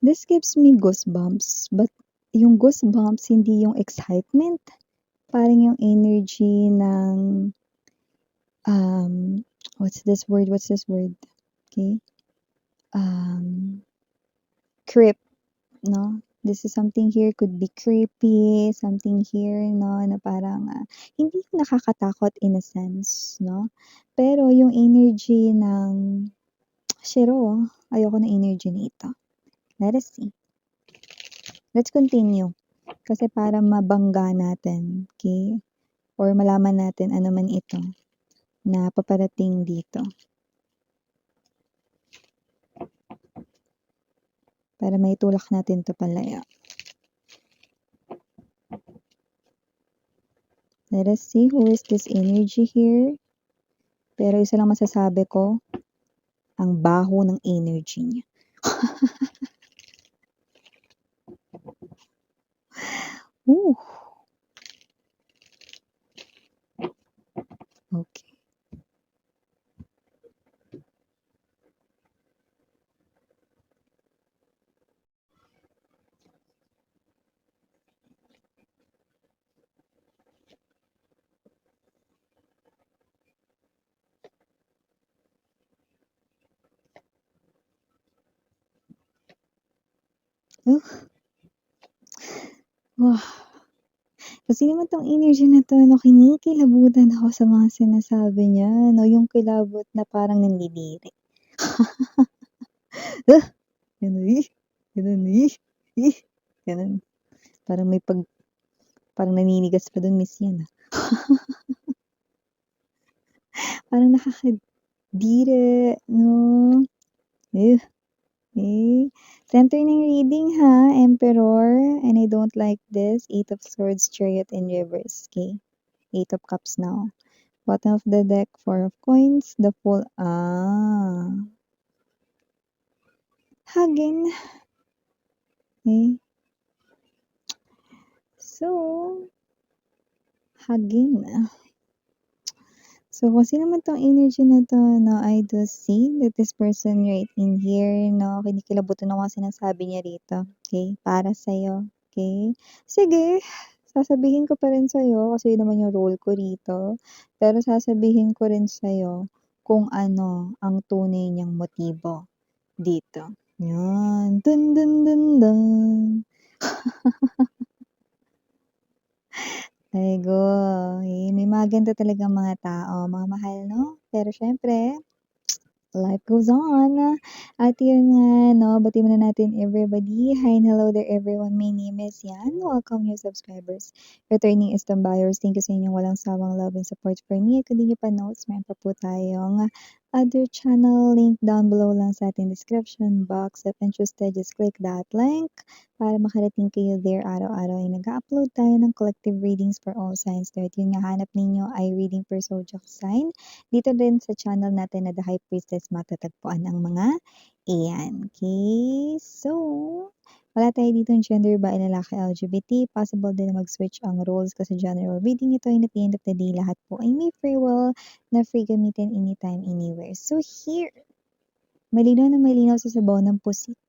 This gives me goosebumps, but yung goosebumps hindi yung excitement, parang yung energy ng, um, what's this word? Okay, um, creep, 'no? This is something here could be creepy, something here 'no, na parang, hindi nakakatakot in a sense 'no, pero yung energy ng shiro, ayoko ng energy nito. Let us see. Let's continue. Kasi para mabangga natin, okay? Or malaman natin ano man ito na paparating dito. Para maitulak natin 'to palaya. Let us see who is this energy here. Pero isa lang masasabi ko, ang baho ng energy niya. Ooh. Okay. Wah. Kasi naman 'tong energy na 'to 'no, kinikilabutan ako sa mga sinasabi niya 'no, yung kilabot na parang nandidiri. Gano'n, gano'n, gano'n. Parang parang naninigas pa dun miss yan, Parang nakakadiri 'no. Eh, center ng reading ha, Emperor, and I don't like this, 8 of Swords, Chariot in reverse, okay? 8 of Cups now. Bottom of the deck, 4 of Coins, the Fool, hugging, okay? So, hugging. So, kung sino man 'tong energy na 'to 'no, I do see that this person right in here 'no, kinikilabutan ako sa sinasabi niya rito, okay? Para sa'yo, okay? Sige, sasabihin ko pa rin sa'yo kasi yun naman yung role ko rito, pero sasabihin ko rin sa'yo kung ano ang tunay niyang motibo dito. Yan, dun dun dun dun. Aigo, may mga ganito talagang mga tao, mga mahal 'no? Pero siyempre life goes on. At yun nga 'no, batiin muna natin everybody. Hi and hello there everyone. My name is Yan. Welcome new subscribers. Returning Istam buyers, thank you sa inyong walang sawang love and support for me. At kung di niyo pa notes, meron pa po tayong other channel link down below lang sa ating description box. If interested, just click that link para makarating kayo there. Araw-araw ay nag-upload tayo ng collective readings for all signs. Dahil yung nahanap ninyo ay reading per zodiac sign. Dito din sa channel natin na The High Priestess matatagpuan ang mga iyan. Okay? So, wala tayo ditong gender ba lalaki LGBT. Possible din na mag-switch ang roles kasi general reading ito and at the end of the day, lahat po ay may free will na free gamitin anytime, anywhere. So here, malinaw na malinaw sa sabaw ng pusit.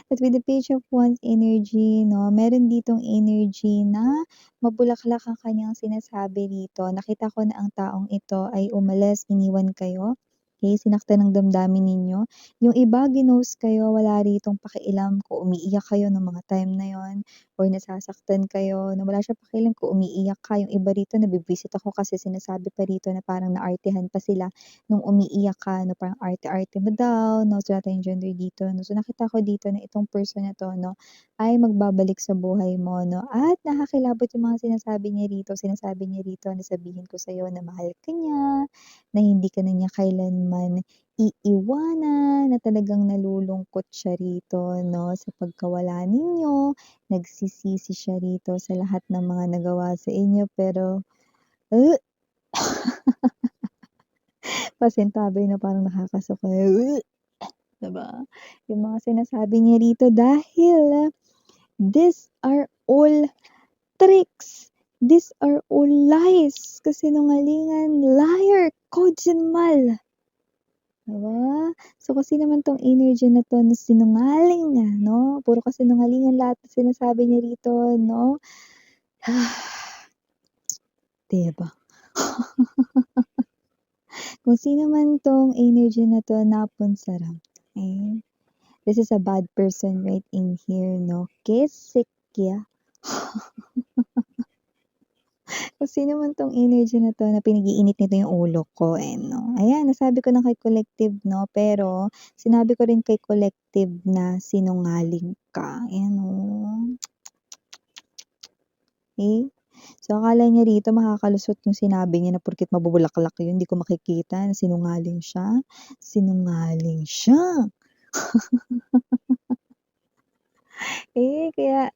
At with the Page of Wands energy 'no, meron ditong energy na mabulaklak ang kanyang sinasabi rito. Nakita ko na ang taong ito ay umalis, iniwan kayo, okey, sinaktan ng damdamin ninyo. Yung iba ginost kayo, wala ritong pakialam kung umiiyak kayo nung mga time na yun or nasasaktan kayo na wala siyang pakialam kung umiiyak ka. Yung iba rito nabibwisit ako kasi sinasabi pa rito na parang naartehan pa sila nung umiiyak ka 'no, parang arte-arte mo daw 'no, so wala tayong gender dito 'no. So nakita ko dito na itong person na 'to 'no, ay magbabalik sa buhay mo 'no, at nakakilabot yung mga sinasabi niya rito. Sinasabi niya rito na sabihin ko sa'yo na mahal ka niya, na hindi ka na niya kailanman iiwanan, na talagang nalulungkot siya rito 'no, sa pagkawala ninyo. Nagsisisi siya rito sa lahat ng mga nagawa sa inyo pero, uh, pasintabi na parang nakakasuka, 'di ba? Yung mga sinasabi niya rito dahil these are all tricks, these are all lies, kasinungalingan, liar, kodyanmal. 'Di ba? So, kasi naman 'tong energy na 'to na sinungaling nga 'no, puro kasinungalingan lahat ng sinasabi niya rito 'no. 'Di ba? Kung sino man 'tong energy na 'to naponsara, eh, this is a bad person right in here 'no, kesekya. Kung sino man 'tong energy na 'to na pinag-iinit nito yung ulo ko, eh, 'no. Ayan, nasabi ko na kay collective 'no, pero sinabi ko rin kay collective na sinungaling ka, ayan oh. Eh, so akala niya rito makakalusot yung sinabi niya na porket mabubulaklak yun, hindi ko makikita na sinungaling siya. Sinungaling siya. Kaya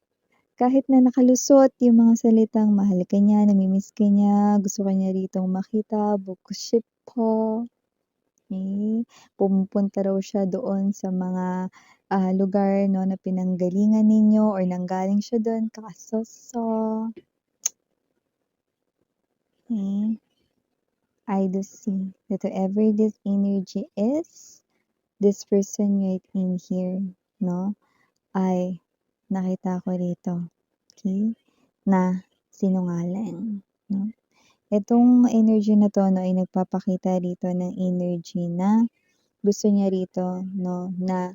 kahit na nakalusot yung mga salitang mahal ka niya, nami-miss ka niya, gusto ka niya ritong makita, boku shippo, pumupunta raw siya doon sa mga, lugar 'no na pinanggalingan ninyo or nanggaling siya dun kaso so, eh, I do see that whoever this energy is, this person right in here 'no, ay nakita ko rito, okey, na sinungaling 'no. Itong energy na 'to 'no ay nagpapakita rito ng energy na gusto niya rito 'no na,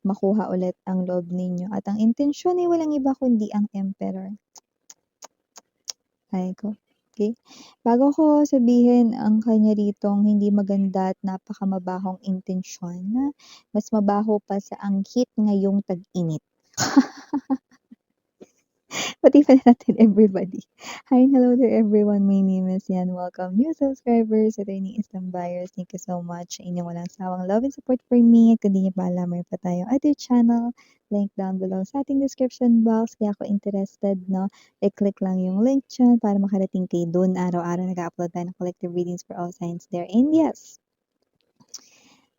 makuha ulit ang loob ninyo at ang intensyon ay walang iba kundi ang Emperor. Ay ko, okey. Bago ko sabihin ang kanya ritong hindi maganda at napakamabahong intensyon, mas mabaho pa sa ang heat ngayong tag-init. Pati natin everybody. Hi and hello there everyone. My name is Yan. Welcome new subscribers, attorney Islam buyers. Thank you so much sa inyong walang sawang love and support for me. At kung di niyo pa alam, meron pa tayong other channel. Link down below sa ating description box. Kaya ako interested, no? I-click lang yung link dyan para makarating kayo dun. Araw-araw nag-upload tayo ng collective readings for all signs there. And yes,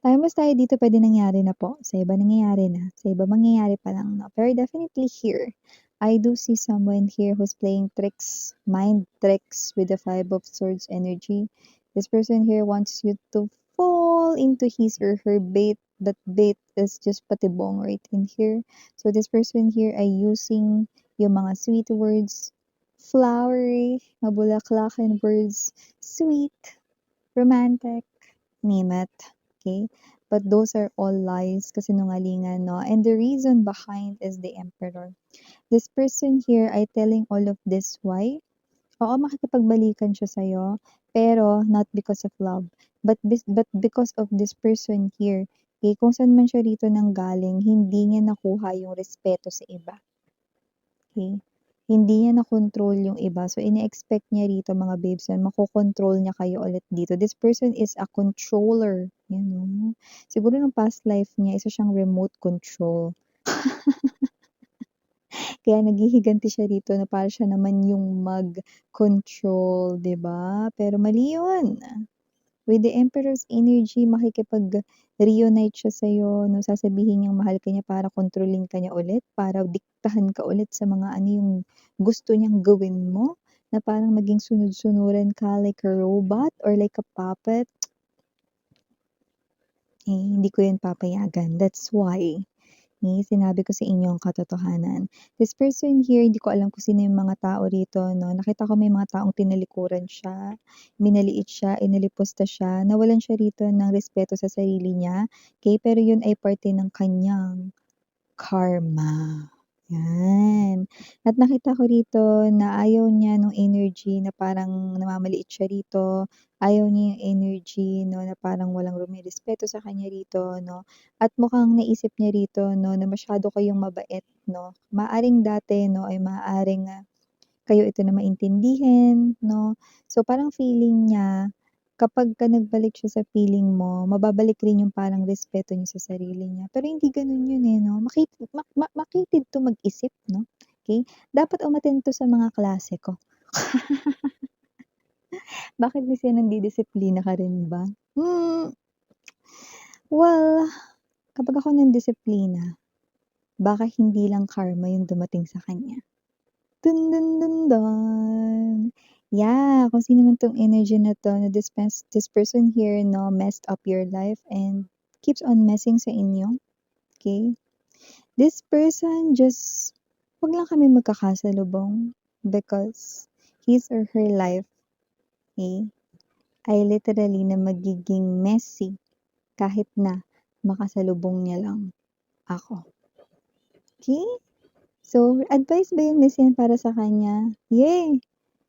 tayo dito pwede nangyari na po. Sa iba nangyayari na. Sa iba mangyayari pa lang, no? Pero definitely here, I do see someone here who's playing tricks, mind tricks with the Five of Swords energy. This person here wants you to fall into his or her bait, but bait is just patibong right in here. So this person here ay using yung mga sweet words, flowery, mabulaklakan words, sweet, romantic, name it. Okay? But those are all lies, kasinungalingan, no? And the reason behind is the Emperor. This person here ay telling all of this why? Oo, makikipagbalikan siya sa'yo, pero not because of love, but because of this person here. Okay? Kung saan man siya rito nanggaling, hindi niya nakuha yung respeto sa iba. Okay? Hindi niya na-control yung iba. So, ini-expect niya rito mga babes na makokontrol niya kayo ulit dito. This person is a controller. Yan, no? Siguro ng past life niya, isa siyang remote control. Kaya naghihiganti siya rito na para siya naman yung mag-control, 'di ba? Pero mali yun. With the Emperor's energy, makikipag-reunite siya sa'yo, no? Sasabihin niyang mahal ka niya para kontrolin ka niya ulit, para diktahan ka ulit sa mga ano yung gusto niyang gawin mo, na parang maging sunod-sunuran ka like a robot or like a puppet. Hindi ko yun papayagan. That's why sinabi ko sa inyo ang katotohanan. This person here, hindi ko alam kung sino yung mga tao rito, no? Nakita ko may mga taong tinalikuran siya, minaliit siya, inalipusta siya, nawalan siya rito ng respeto sa sarili niya, okay? Pero yun ay parte ng kanyang karma. Yan. At nakita ko rito na ayaw niya nung energy na parang namamaliit siya rito. Ayaw niya yung energy 'no, na parang walang rumerespeto sa kanya rito 'no. At mukhang naisip niya rito 'no, na masyado kayong mabait 'no. Maaaring dati 'no, ay maaaring, kayo ito na maintindihin 'no. So, parang feeling niya kapagka nagbalik siya sa feeling mo, mababalik rin yung parang respeto niya sa sarili niya. Pero hindi gano'n yun, eh, 'no. Makitid 'to mag-isip 'no, okey? Dapat umattend 'to sa mga klase ko. Bakit kasi nandidisiplina ka rin ba? Well, kapag ako nandisiplina, baka hindi lang karma yung dumating sa kanya. Dun, dun, dun, dun. Yeah, kung sino man 'tong energy na 'to na this person here 'no, messed up your life and keeps on messing sa inyo, okay. This person just 'wag lang kami magkakasalubong because his or her life, eh, ay literally na magiging messy kahit na makasalubong niya lang ako, okey? So, advice ba yung miss yan para sa kanya? Yay!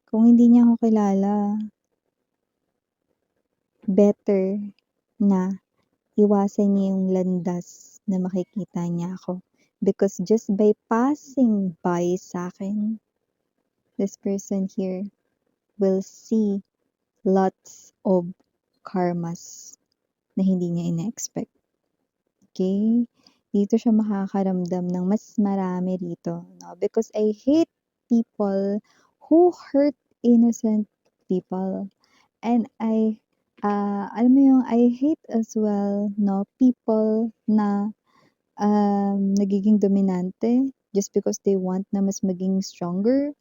Kung hindi niya ako kilala, better na iwasan niya yung landas na makikita niya ako. Because just by passing by sa'kin, this person here will see lots of karmas na hindi niya ine-expect, okey? Dito siya makakaramdam ng mas marami rito 'no, because I hate people who hurt innocent people. And alam mo yung I hate as well 'no, people na, nagiging dominante just because they want na mas maging stronger,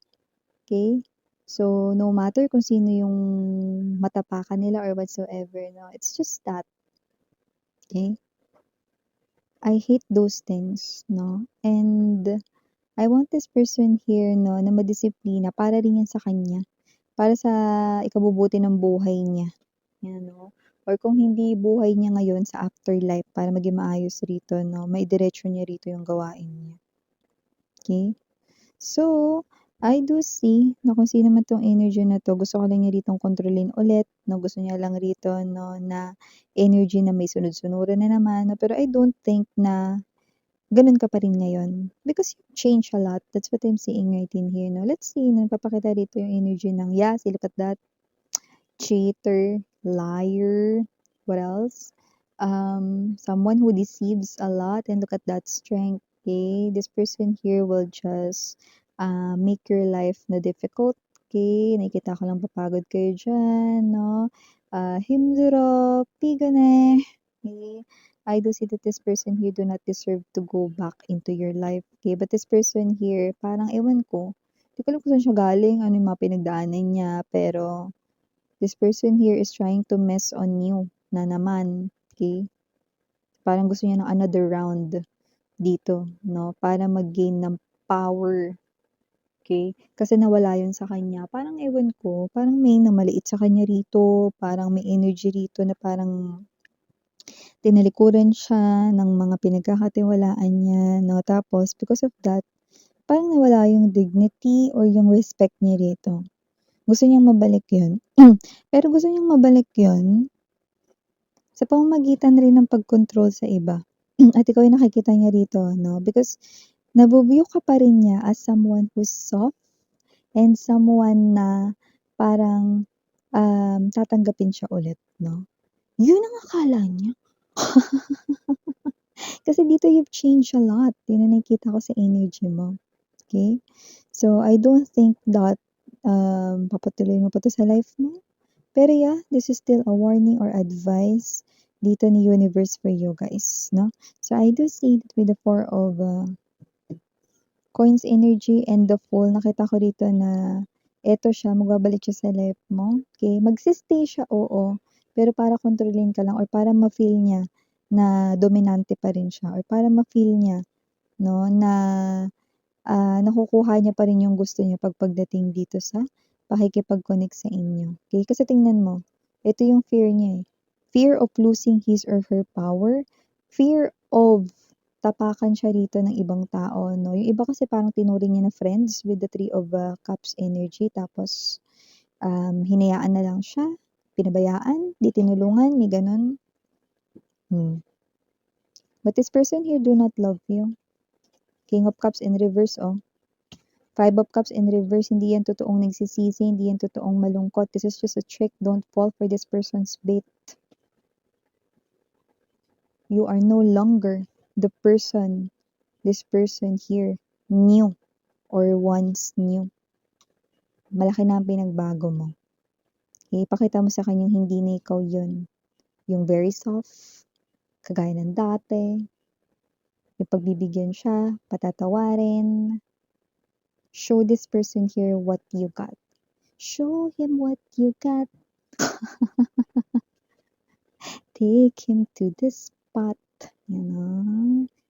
okey? So, no matter kung sino yung matapakan nila or whatsoever 'no, it's just that, okey? I hate those things 'no, and I want this person here 'no, na madisiplina para rin yan sa kanya, para sa ikabubuti ng buhay niya, yan 'no. Or kung hindi buhay niya ngayon sa afterlife para maging maayos rito 'no, maidiretso niya rito yung gawain niya, okey? So, I do see na kung sino man 'tong energy na 'to gusto ka lang niya ritong kontrolin ulit 'no, gusto niya lang rito 'no na energy na may sunod-sunuran na naman 'no, pero I don't think na gano'n ka pa rin ngayon. Because you change a lot, that's what I'm seeing right in here 'no. Let's see, nagpapakita rito yung energy ng see, look at that, cheater, liar, what else? Someone who deceives a lot, and look at that strength, okay? This person here will just, make your life na difficult, okay? Nakikita ko lang papagod kayo diyan 'no. Himdurop, pigone, okay? I do see that this person here do not deserve to go back into your life, okay? But this person here, parang ewan ko, di ko alam kung saan siya galing, ano yung mga pinagdaanan niya, pero this person here is trying to mess on you na naman, okay? Parang gusto niya ng another round dito 'no, para mag-gain ng power, okay? Kasi nawala yun sa kanya. Parang ewan ko, parang may namaliit sa kanya rito, parang may energy rito na parang tinalikuran siya ng mga pinagkakatiwalaan niya 'no, tapos because of that, parang nawala yung dignity or yung respect niya rito. Gusto niyang mabalik yun. Pero gusto niyang mabalik yun sa pamamagitan rin ng pag-control sa iba. At ikaw ay nakikita niya rito 'no, because nabu-view ka pa rin niya as someone who's soft and someone na parang, tatanggapin siya ulit 'no. Yun ang akala niya. Kasi dito you've changed a lot, yun ang nakikita ko sa energy mo, okey? So, I don't think that, papatuloy mo pa 'to sa life mo. Pero yeah, this is still a warning or advice dito ni universe for you guys, no? So I do see that with the four of coins energy and the fool, nakita ko rito na eto siya, magbabalik siya sa life mo. Okay, magsistay siya, oo. Pero para kontrolin ka lang or para ma-feel niya na dominante pa rin siya or para ma-feel niya, no, na nakukuha niya pa rin yung gusto niya pagdating dito sa pakikipag-connect sa inyo, okey? Kasi tingnan mo, ito yung fear niya, eh. Fear of losing his or her power, fear of tapakan siya rito ng ibang tao 'no. Yung iba kasi parang tinuring niya na friends with the Three of, Cups energy tapos, hinayaan na lang siya, pinabayaan, 'di tinulungan, may gano'n. Hmm. But this person here do not love you. King of Cups in reverse, oh. Five of Cups in reverse, hindi yan totoong nagsisisi, hindi yan totoong malungkot. This is just a trick. Don't fall for this person's bait. You are no longer the person this person here knew or once knew. Malaki na ang pinagbago mo. Ipakita mo sa kanyang hindi na ikaw yun. Yung very soft, kagaya ng dati, yung pagbibigyan siya, patatawarin. Show this person here what you got. Show him what you got. Take him to the spot.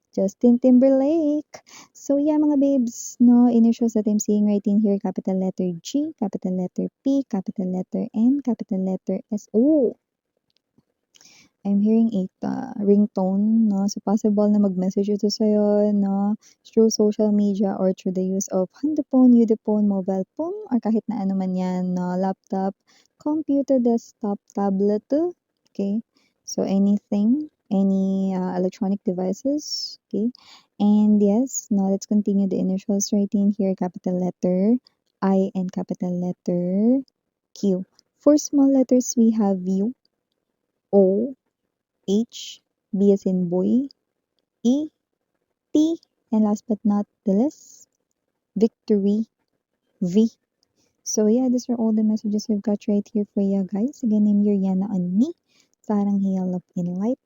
Justin Timberlake. So yeah, mga babes, no, initials that I'm seeing right in here, capital letter G, capital letter P, capital letter N, capital letter S. Oh, I'm hearing a ringtone, no? So possible na mag-message ito sa'yo, no? Through social media or through the use of handophone, UDPhone, mobile phone, or kahit na ano man yan, no? Laptop, computer, desktop, tablet, okay? So anything, any electronic devices, okay? And yes, now let's continue the initials right in here, capital letter I and capital letter Q. For small letters, we have U, O, H, B as in boy, E, T, and last but not the least, victory, V. So yeah, these are all the messages we've got right here for you guys. Again, I'm Yuriana Ani, Sarang Hiya Love in Light.